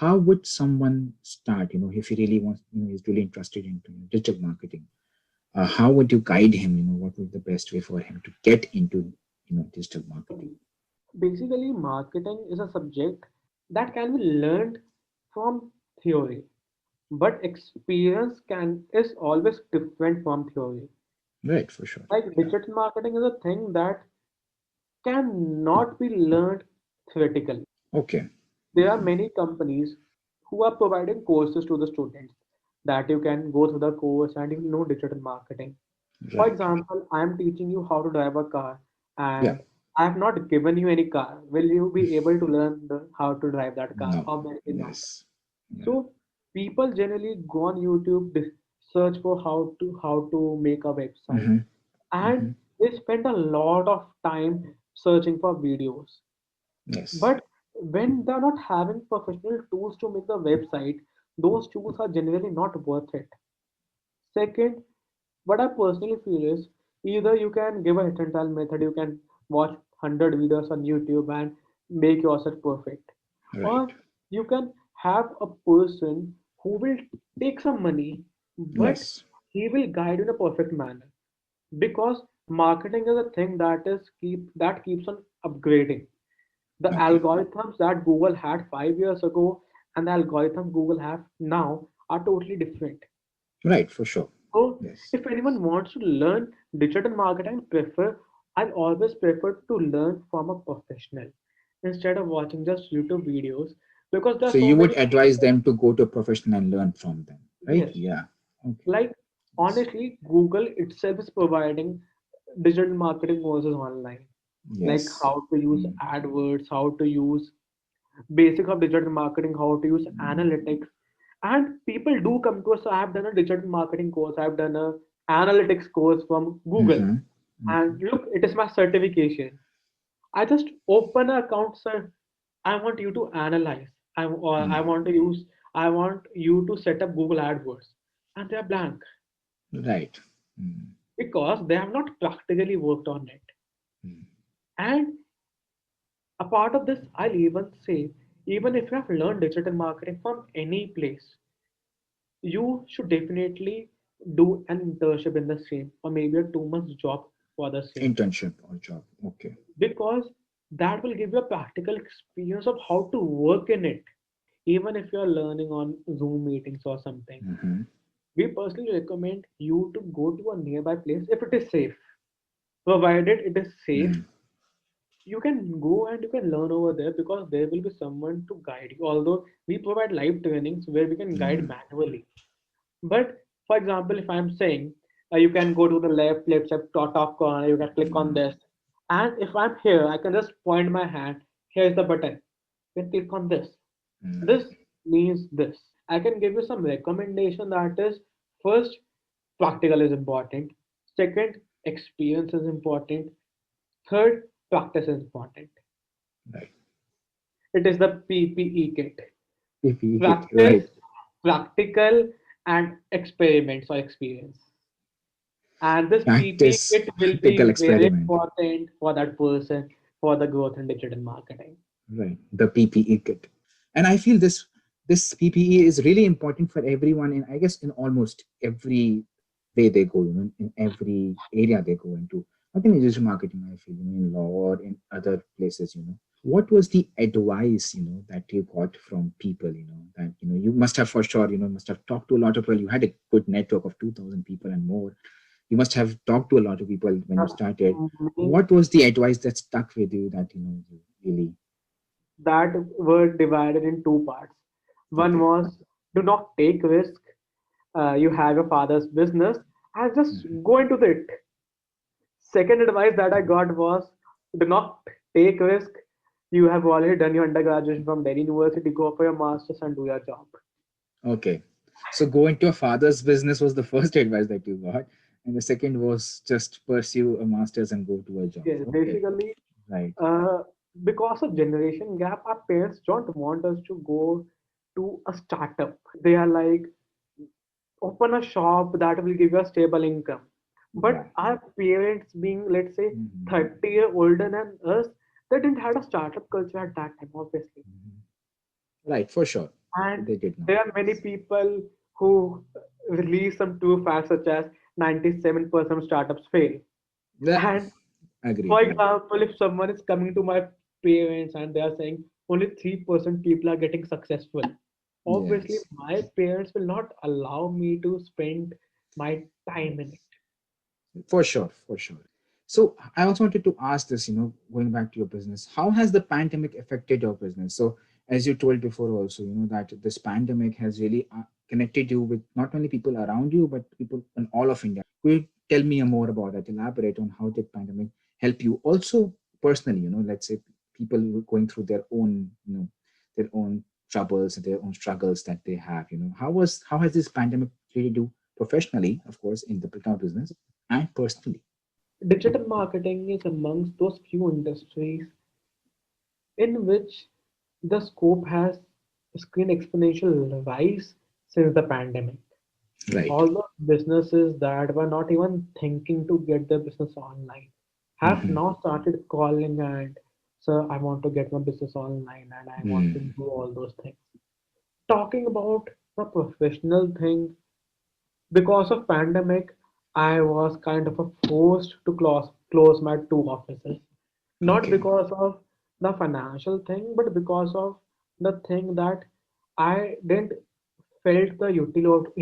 how would someone start, if he really wants, is really interested into digital marketing? How would you guide him? What would be the best way for him to get into, digital marketing? Basically, marketing is a subject that can be learned from theory, but experience can is always different from theory. Right, for sure. Like Yeah. digital marketing is a thing that cannot be learned theoretically. Okay. There are many companies who are providing courses to the students that you can go through the course and you know digital marketing. For Right. example, I am teaching you how to drive a car Yeah. and I have not given you any car. Will you be able to learn how to drive that car? No. Obviously not. Yes. Yeah. So people generally go on YouTube, search for how to make a website, Mm-hmm. and Mm-hmm. they spend a lot of time searching for videos. Yes. But when they're not having professional tools to make the website, those tools are generally not worth it. Second, what I personally feel is either you can give a hit and tell method, you can watch 100 videos on YouTube and make yourself perfect, Right. or you can have a person who will take some money, but Yes. he will guide you in a perfect manner. Because marketing is a thing that keeps on upgrading. The Okay. algorithms that Google had 5 years ago and the algorithms Google have now are totally different. Right, for sure. So Yes. if anyone wants to learn digital marketing, I always prefer to learn from a professional instead of watching just YouTube videos because there are So so you would many advise them to go to a professional and learn from them, right? yes. Yeah. Okay. Like Yes. honestly, Google itself is providing digital marketing courses online. Like Yes. how to use Mm. AdWords, how to use basic of digital marketing, how to use analytics. And people do come to us. So I have done a digital marketing course, I've done a analytics course from Google. Mm-hmm. Mm-hmm. And look, it is my certification. I just open an account, sir. I want you to analyze. I Mm. want to use. I want you to set up Google AdWords, and they are blank Right. Mm. because they have not practically worked on it. Mm. And a part of this, I'll even say, even if you have learned digital marketing from any place, you should definitely do an internship in the same, or maybe a 2 months job for the same, Internship or job. Okay. because that will give you a practical experience of how to work in it. Even if you're learning on Zoom meetings or something, Mm-hmm. we personally recommend you to go to a nearby place if it is safe. Provided it is safe, Mm. you can go and you can learn over there because there will be someone to guide you. Although we provide live trainings where we can guide Mm. manually. But for example, if I'm saying you can go to the left side top corner, you can click on Mm. this. And if I'm here, I can just point my hand. Here's the button. You can click on this. Mm. This means this. I can give you some recommendation that is first, practical is important. Second, experience is important. Third, practice is important. Right. It is the PPE kit. If you hit right. Practice, practical, and experiments or experience. And this PPE Practice, kit will practical be very experiment. important for that person for the growth in digital marketing. Right. The PPE kit. And I feel this PPE is really important for everyone in, I guess, in almost every way they go, in every area they go into. Not in digital marketing, I feel, in law or in other places. What was the advice, that you got from people, that, you must have for sure, must have talked to a lot of people. You had a good network of 2,000 people and more. You must have talked to a lot of people when you started. Me, What was the advice that stuck with you that, you really, that were divided in two parts. One okay. was do not take risk. You have your father's business and just Mhm. go into it. Second advice that I got was do not take risk. You have already done your undergraduate from Delhi University. Go for your masters and do your job. Okay. So go into a father's business was the first advice that you got. And the second was just pursue a master's and go to a job. Yes, Okay. basically, Right. uh, because of generation gap, our parents don't want us to go to a startup. They are like, open a shop that will give you a stable income. Yeah. But our parents, being let's say Mhm. 30 year older than us, they didn't have a startup culture at that time, obviously. Mhm. Right, for sure. And They did not. there are many Yes. people who release some true facts such as 97% of startups fail. Yeah. And Agreed. for Yeah. example, if someone is coming to my parents and they are saying only 3% people are getting successful, obviously Yes. my parents will not allow me to spend my time in it. For sure. For sure. So I also wanted to ask this, going back to your business, how has the pandemic affected your business? So as you told before also, that this pandemic has really connected you with not only people around you, but people in all of India. Could you tell me more about that? Elaborate on how did pandemic help you also personally, let's say people who are going through their own troubles and their own struggles that they have, how has this pandemic treated you professionally, of course, in the business and personally? Digital marketing is amongst those few industries in which the scope has screen exponential rise since the pandemic. Right. All those businesses that were not even thinking to get their business online have Hmm. now started calling and, sir, I want to get my business online and I want to Mm. do all those things. Talking about a professional thing, because of pandemic, I was kind of a forced to close my two offices. Not Okay. because of the financial thing, but because of the thing that I didn't felt the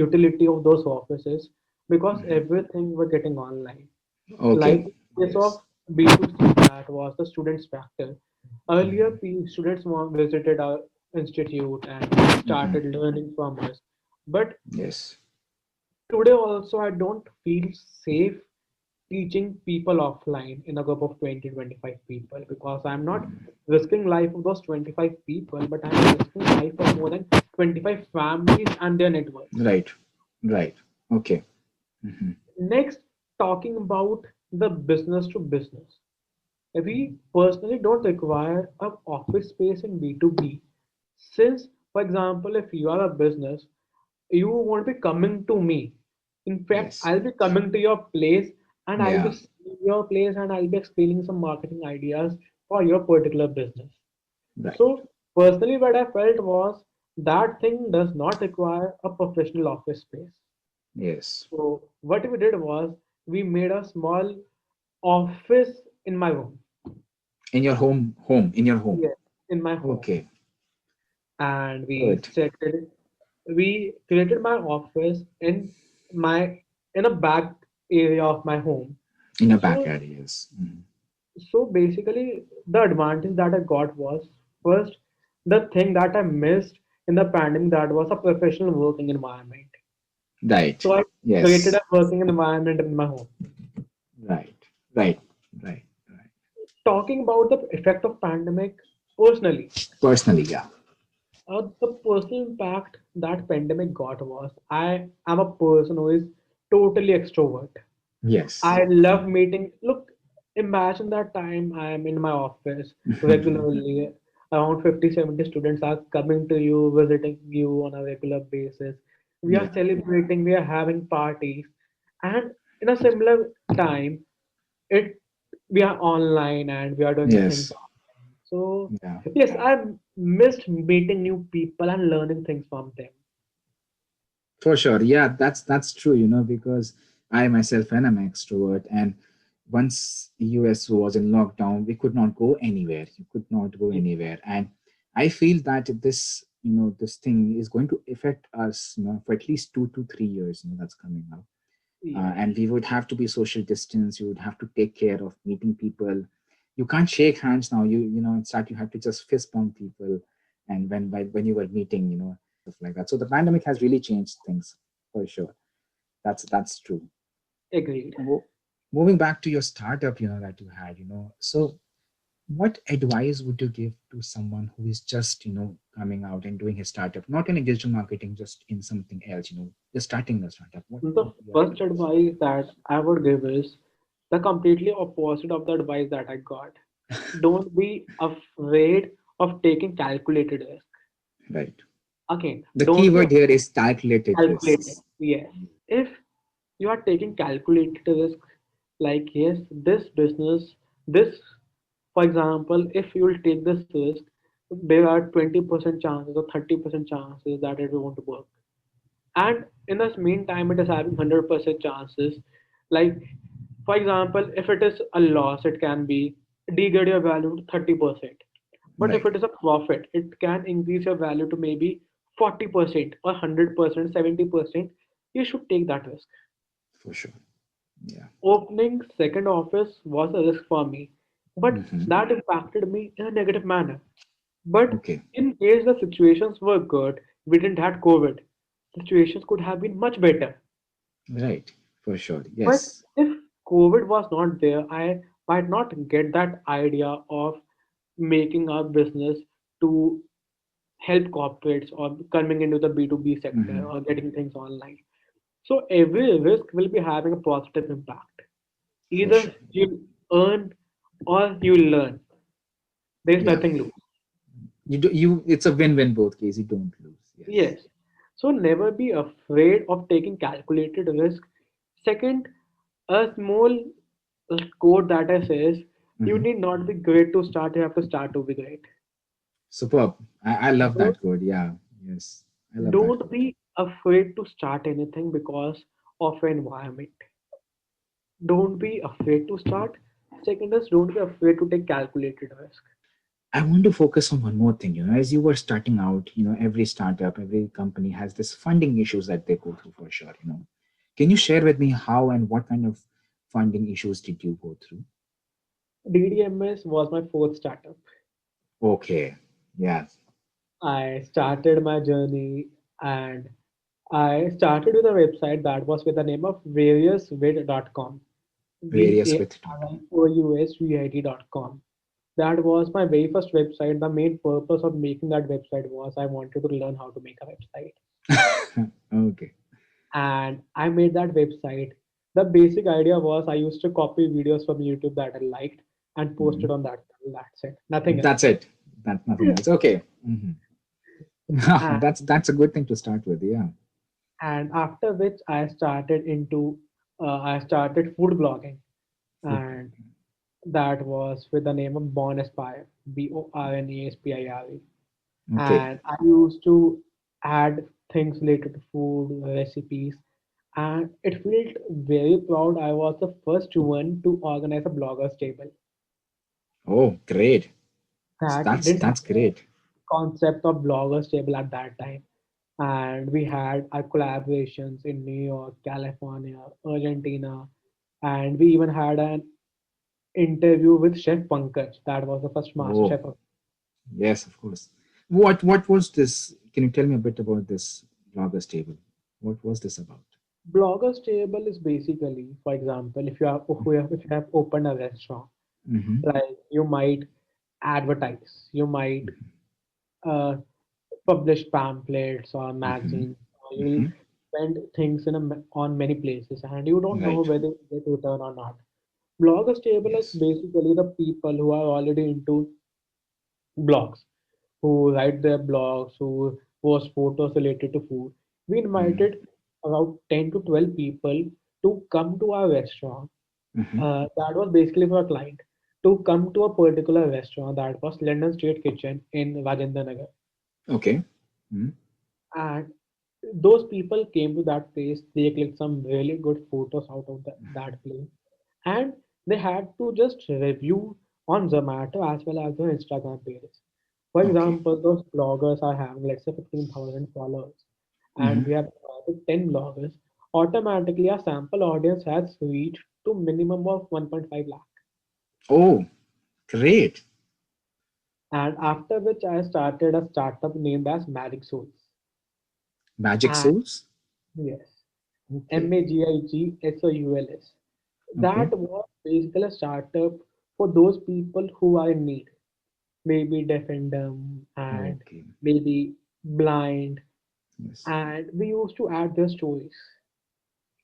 utility of those offices because Mhm. everything were getting online. Like Okay. in case Yes. of B2C, that was the students factor. Earlier, Mhm. students visited our institute and Mhm. started learning from us. But Yes. today also, I don't feel safe teaching people offline in a group of 20, 25 people because I'm not risking life of those 25 people, but I'm risking life of more than 25 families and their networks. Right. Right. Okay. Mhm. Next, talking about the business to business. We personally don't require an office space in B2B. Since, for example, if you are a business, you won't be coming to me. In fact, Yes. I'll be coming to your place and I'll be Yeah. seeing your place and I'll be explaining some marketing ideas for your particular business. Right. So, personally, what I felt was that thing does not require a professional office space. Yes. So, what we did was we made a small office in my room. In your home. Home. In your home. Yes, in my home. Okay. And we Good. set it, we created my office my in a back area of my home. In your back So areas. Mhm. so basically the advantage that I got was first the thing that I missed in the pandemic that was a professional working environment. Right. So I created Yes. a working environment in my home. Right. Right. Right. Right. Talking about the effect of pandemic personally, Personally, yeah. the personal impact that pandemic got was I am a person who is totally extrovert. Yes. I love meeting. Look, imagine that time I am in my office regularly. Around 50, 70 students are coming to you, visiting you on a regular basis. We are Yeah. celebrating, we are having parties. And in a similar time, it we are online and we are doing things Yes. online. So Yeah. yes, I missed meeting new people and learning things from them. For sure. Yeah, that's true, because I myself am an extrovert, and once US was in lockdown, we could not go anywhere. You could not go Yeah, anywhere. And I feel that this thing is going to affect us, for at least 2 to 3 years, that's coming up. yeah, And we would have to be social distance. You would have to take care of meeting people. You can't shake hands now. You have to just fist bump people. And when you were meeting, stuff like that. So the pandemic has really changed things for sure. That's true. agreed. Mo- Moving back to your startup, that you had, so what advice would you give to someone who is just, coming out and doing his startup, not in digital marketing, just in something else, just starting a startup? What The would be your first advice? advice that I would give is the completely opposite of the advice that I got. Don't be afraid of taking calculated risk. Right. Again, The don't be keyword here is calculated calculated. risks. Yes. If you are taking calculated risk, like yes, this business, this, for example, if you will take this risk, there are 20% chances or 30% chances that it won't work. And in this meantime, it is having 100% chances. Like, for example, if it is a loss, it can be degrade your value to 30%. But if Right. it is a profit, it can increase your value to maybe 40% or 100%, 70%. You should take that risk. For sure. Yeah. Opening second office was a risk for me, but Hmm. that impacted me in a negative manner. But Okay. in case the situations were good, we didn't have COVID. Situations could have been much better. Right. For sure. But Yes. if COVID was not there, I might not get that idea of making a business to help corporates or coming into the B2B sector Hmm. or getting things online. So every risk will be having a positive impact. For Either sure. you earn or you learn. There's Yeah. nothing lose. You do. You. It's a win-win both cases. You don't lose. Yes. Yes. So never be afraid of taking calculated risk. Second, a small quote that I says, you Hmm. need not be great to start, you have to start to be great. Superb. I love Don't, that word. Yeah. Yes. I love that don't word. be afraid to start anything because of an environment. Don't be afraid to start. Second is don't be afraid to take calculated risk. I want to focus on one more thing. As you were starting out, every startup, every company has this funding issues that they go through for sure. Can you share with me how and what kind of funding issues did you go through? DDMS was my fourth startup. Okay. Yeah. I started my journey and I started with a website that was with the name of variousvid.com. Various with .com. VARIOUSVID.com. That was my very first website. The main purpose of making that website was I wanted to learn how to make a website. Okay. And I made that website. The basic idea was I used to copy videos from YouTube that I liked and post it Mhm. on that. That's it. Nothing That's else. it. That's nothing else. Okay. Mhm. And, That's a good thing to start with. Yeah. and after which I started food blogging, Food and blogging. that was with the name of Born Aspire, BORNASPIRE. Okay. And I used to add things related to food, recipes, and it felt very proud. I was the first one to organize a bloggers table. Oh, great. That didn't have That's a great. concept of bloggers table at that time. And we had our collaborations in New York, California, Argentina, and we even had an interview with Chef Pankaj. That was the first master Oh, chef of yes, of course. What was this? Can you tell me a bit about this bloggers table? What was this about? bloggers table. Is basically, for example, if you have opened a restaurant, Mm-hmm. like you might advertise, you might uh, publish pamphlets or Mm-hmm. magazines, or you'll Mm-hmm. spend things on many places, and you don't know Right. whether you get return or not. Bloggers table is Yes. basically the people who are already into blogs, who write their blogs, who post photos related to food. We Mm-hmm. invited about 10 to 12 people to come to our restaurant. Mm-hmm. That was basically for a client to come to a particular restaurant that was London Street Kitchen in Rajendra Nagar. Okay. Mm-hmm. And those people came to that place, they clicked some really good photos out of that place, and they had to just review on Zomato as well as their Instagram pages. For Okay. example, those bloggers are having, let's say, 15,000 followers, and Mm-hmm. we have added 10 bloggers. Automatically, our sample audience has reached to minimum of 1.5 lakh. Oh, great. And after which, I started a startup named as Magic Souls. Magic And Souls. yes, Okay. MAGIGSOULS. Okay. That was basically a startup for those people who are in need, maybe deaf and dumb, and Okay. maybe blind. Yes. And we used to add their stories,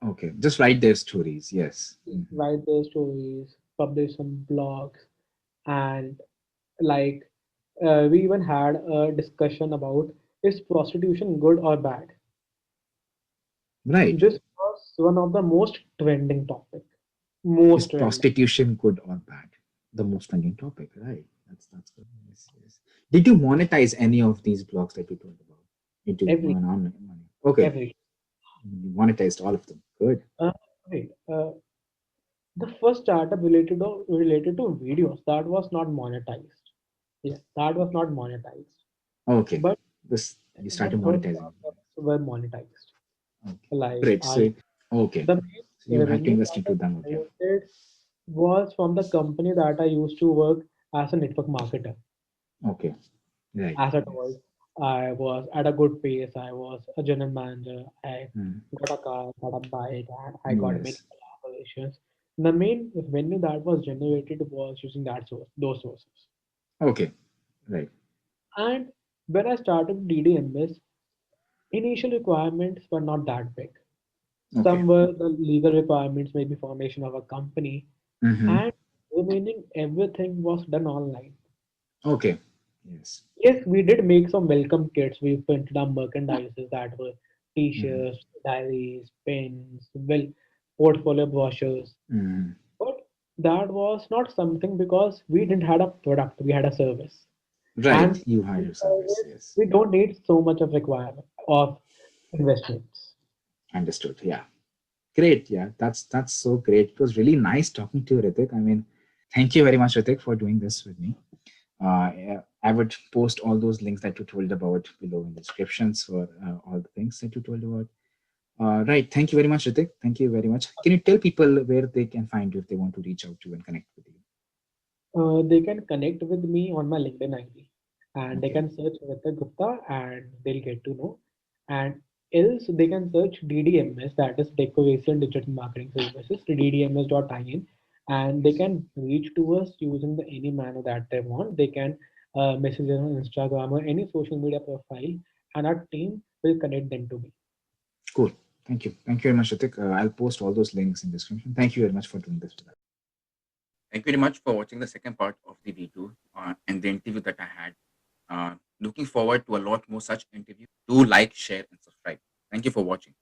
Okay. Just write their stories. Yes. Mm-hmm. write their stories, publish some blogs, and like we even had a discussion about is prostitution good or bad. Right. This was one of the most trending topic, Is most trending. prostitution good or bad? The most trending topic, right? That's good. Yes, yes. Did you monetize any of these blogs that you told about? Did you Every, earn online money? Okay, every. you monetized all of them. Good. Uh, wait, the first startup related to videos that was not monetized. Yeah, that was not monetized. Okay, But this you the started third monetizing. startups were monetized. Okay, Like great. I, Okay, the main so you had to revenue invest that into I them again. generated was from the company that I used to work as a network marketer. Okay, right. As I told, Yes. I was at a good pace. I was a general manager. I Hmm. got a car, got a bike, and I got many Yes. collaborations. The main revenue that was generated was using those sources. Okay, right. And when I started DDMS, initial requirements were not that big. Okay. Some were the legal requirements, maybe formation of a company, Mm-hmm. and remaining everything was done online. Okay. Yes. Yes, we did make some welcome kits. We printed our merchandises that were Mm-hmm. t-shirts, diaries, pens, well, portfolio brochures. Mm-hmm. But that was not something because we didn't had a product, we had a service. Right. And You hire in your service. service, Yes. we don't need so much of requirement of investments. Understood. Yeah. Great. Yeah. That's so great. It was really nice talking to you, Ritik. I mean, thank you very much, Ritik, for doing this with me. Yeah, I would post all those links that you told about below in the descriptions for all the things that you told about. Right. Thank you very much, Ritik. Thank you very much. Can you tell people where they can find you if they want to reach out to you and connect with you? They can connect with me on my LinkedIn ID and they Okay. can search Ritik Gupta and they'll get to know. And else they can search DDMS, that is Decoration Digital Marketing Services, ddms.in, and they can reach to us using the any manner that they want. They can message us on Instagram or any social media profile, and our team will connect them to me. Cool. Thank you. Thank you very much, Ritik. I'll post all those links in the description. Thank you very much for doing this with us. Thank you very much for watching the second part of the video and the interview that I had. Looking forward to a lot more such interviews. Do like, share, and subscribe. Thank you for watching.